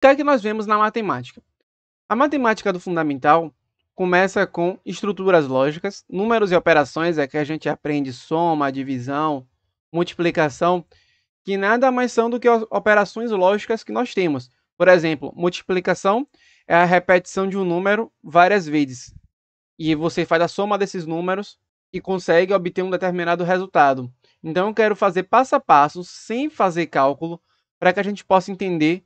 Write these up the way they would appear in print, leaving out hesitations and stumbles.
que é que nós vemos na matemática? A matemática do fundamental começa com estruturas lógicas, números e operações, é que a gente aprende soma, divisão, multiplicação, que nada mais são do que operações lógicas que nós temos. Por exemplo, multiplicação é a repetição de um número várias vezes. E você faz a soma desses números e consegue obter um determinado resultado. Então eu quero fazer passo a passo, sem fazer cálculo, para que a gente possa entender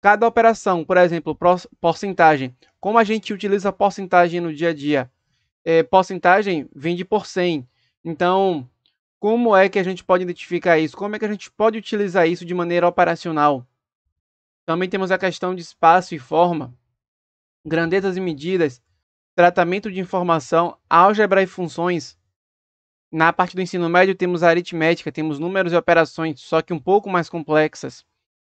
cada operação. Por exemplo, porcentagem. Como a gente utiliza porcentagem no dia a dia? Porcentagem vem de por 100. Então, como é que a gente pode identificar isso? Como é que a gente pode utilizar isso de maneira operacional? Também temos a questão de espaço e forma, grandezas e medidas, tratamento de informação, álgebra e funções. Na parte do ensino médio temos a aritmética, temos números e operações, só que um pouco mais complexas.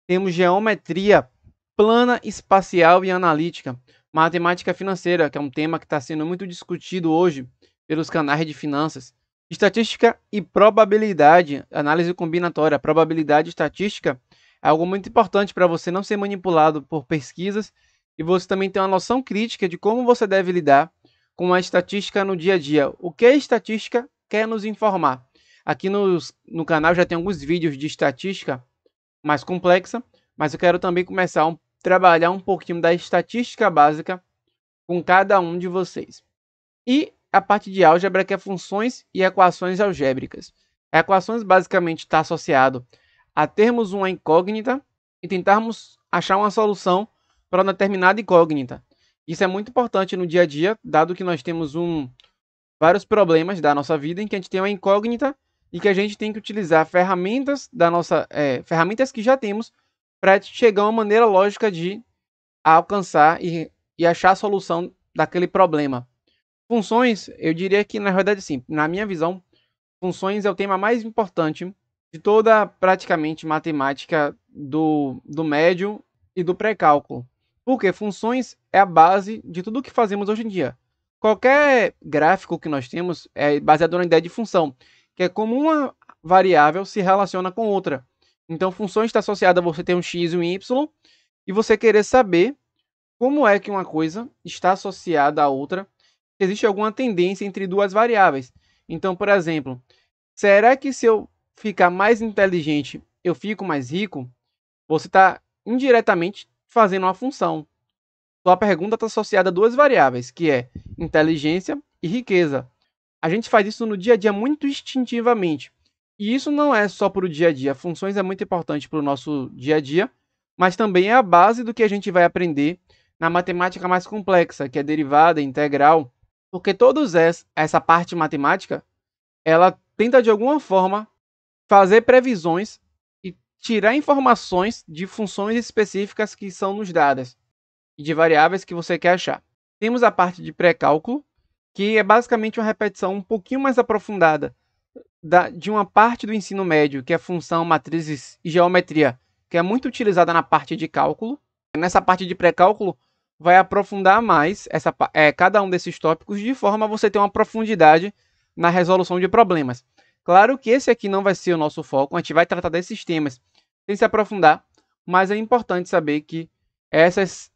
Temos geometria plana, espacial e analítica. Matemática financeira, que é um tema que está sendo muito discutido hoje pelos canais de finanças. Estatística e probabilidade, análise combinatória. Probabilidade e estatística é algo muito importante para você não ser manipulado por pesquisas e você também ter uma noção crítica de como você deve lidar com a estatística no dia a dia. O que a estatística quer nos informar? Aqui no canal já tem alguns vídeos de estatística mais complexa, mas eu quero também começar a trabalhar um pouquinho da estatística básica com cada um de vocês. E a parte de álgebra, que é funções e equações algébricas. Equações basicamente está associado a termos uma incógnita e tentarmos achar uma solução para uma determinada incógnita. Isso é muito importante no dia a dia, dado que nós temos vários problemas da nossa vida em que a gente tem uma incógnita e que a gente tem que utilizar ferramentas ferramentas que já temos para chegar a uma maneira lógica de alcançar e achar a solução daquele problema. Funções, eu diria que na verdade sim, na minha visão, funções é o tema mais importante de toda praticamente matemática do médio e do pré-cálculo. Porque funções é a base de tudo que fazemos hoje em dia. Qualquer gráfico que nós temos é baseado na ideia de função, que é como uma variável se relaciona com outra. Então, funções está associada a você ter um x e um y, e você querer saber como é que uma coisa está associada à outra, se existe alguma tendência entre duas variáveis. Então, por exemplo, será que se eu ficar mais inteligente, eu fico mais rico? Você está indiretamente fazendo uma função. Sua pergunta está associada a duas variáveis, que é inteligência e riqueza. A gente faz isso no dia a dia muito instintivamente. E isso não é só para o dia a dia. Funções é muito importante para o nosso dia a dia, mas também é a base do que a gente vai aprender na matemática mais complexa, que é derivada, integral. Porque toda essa parte matemática, ela tenta de alguma forma fazer previsões e tirar informações de funções específicas que são nos dadas e de variáveis que você quer achar. Temos a parte de pré-cálculo, que é basicamente uma repetição um pouquinho mais aprofundada de uma parte do ensino médio, que é função, matrizes e geometria, que é muito utilizada na parte de cálculo. Nessa parte de pré-cálculo, vai aprofundar mais cada um desses tópicos, de forma a você ter uma profundidade na resolução de problemas. Claro que esse aqui não vai ser o nosso foco, a gente vai tratar desses temas sem se aprofundar, mas é importante saber que esse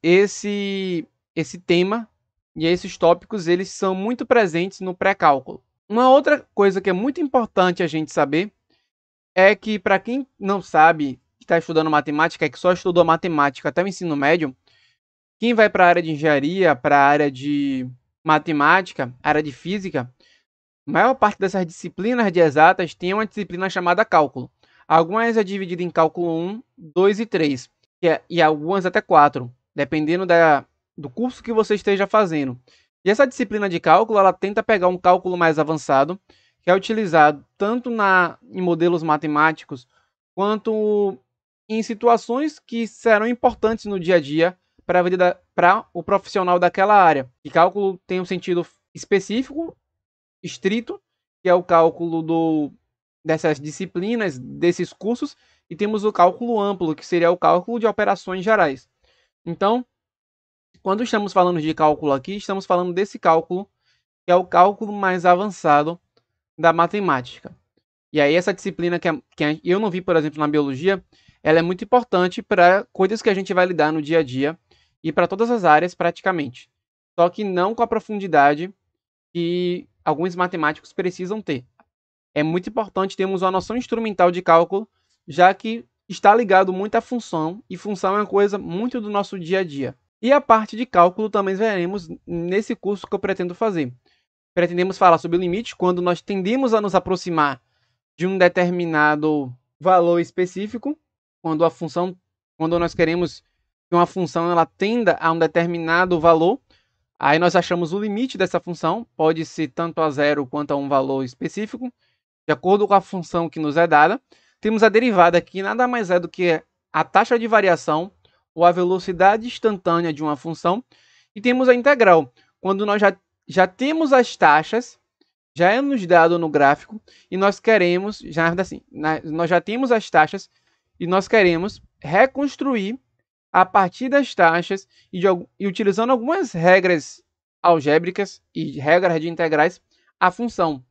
tema e esses tópicos eles são muito presentes no pré-cálculo. Uma outra coisa que é muito importante a gente saber é que, para quem não sabe, que está estudando matemática, que só estudou matemática até o ensino médio, quem vai para a área de engenharia, para a área de matemática, área de física, a maior parte dessas disciplinas de exatas tem uma disciplina chamada cálculo. Algumas é dividida em cálculo 1, 2 e 3, e algumas até 4, dependendo do curso que você esteja fazendo. E essa disciplina de cálculo, ela tenta pegar um cálculo mais avançado, que é utilizado tanto em modelos matemáticos, quanto em situações que serão importantes no dia a dia para o profissional daquela área. E cálculo tem um sentido específico, estrito, que é o cálculo dessas disciplinas, desses cursos, e temos o cálculo amplo, que seria o cálculo de operações gerais. Então, quando estamos falando de cálculo aqui, estamos falando desse cálculo, que é o cálculo mais avançado da matemática. E aí essa disciplina que eu não vi, por exemplo, na biologia, ela é muito importante para coisas que a gente vai lidar no dia a dia e para todas as áreas praticamente. Só que não com a profundidade que alguns matemáticos precisam ter. É muito importante termos uma noção instrumental de cálculo, já que está ligado muito à função, e função é uma coisa muito do nosso dia a dia. E a parte de cálculo também veremos nesse curso que eu pretendo fazer. Pretendemos falar sobre o limite, quando nós tendemos a nos aproximar de um determinado valor específico, quando nós queremos que uma função ela tenda a um determinado valor, aí nós achamos o limite dessa função, pode ser tanto a zero quanto a um valor específico, de acordo com a função que nos é dada. Temos a derivada, que nada mais é do que a taxa de variação ou a velocidade instantânea de uma função. E temos a integral, quando nós já temos as taxas, já é nos dado no gráfico, e nós queremos, nós já temos as taxas, e nós queremos reconstruir a partir das taxas e utilizando algumas regras algébricas e regras de integrais a função.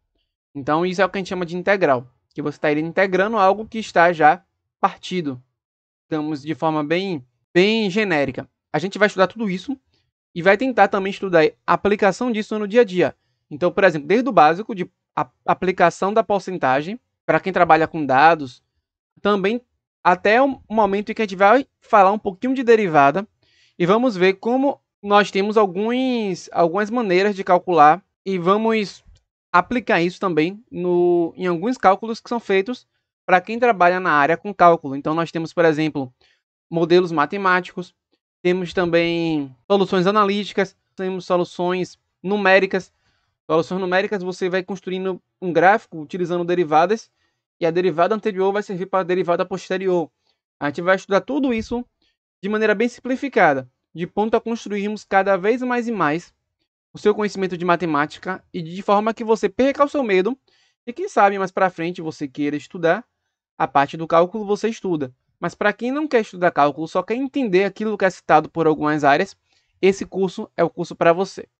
Então isso é o que a gente chama de integral, que você está integrando algo que está já partido, digamos de forma bem genérica. A gente vai estudar tudo isso e vai tentar também estudar a aplicação disso no dia a dia. Então, por exemplo, desde o básico de aplicação da porcentagem para quem trabalha com dados, também até o momento em que a gente vai falar um pouquinho de derivada e vamos ver como nós temos algumas maneiras de calcular e vamos aplicar isso também em alguns cálculos que são feitos para quem trabalha na área com cálculo. Então nós temos, por exemplo, modelos matemáticos, temos também soluções analíticas, temos soluções numéricas. Soluções numéricas você vai construindo um gráfico utilizando derivadas e a derivada anterior vai servir para a derivada posterior. A gente vai estudar tudo isso de maneira bem simplificada, de ponto a construirmos cada vez mais e mais o seu conhecimento de matemática e de forma que você perca o seu medo e quem sabe mais para frente você queira estudar a parte do cálculo, você estuda. Mas para quem não quer estudar cálculo, só quer entender aquilo que é citado por algumas áreas, esse curso é o curso para você.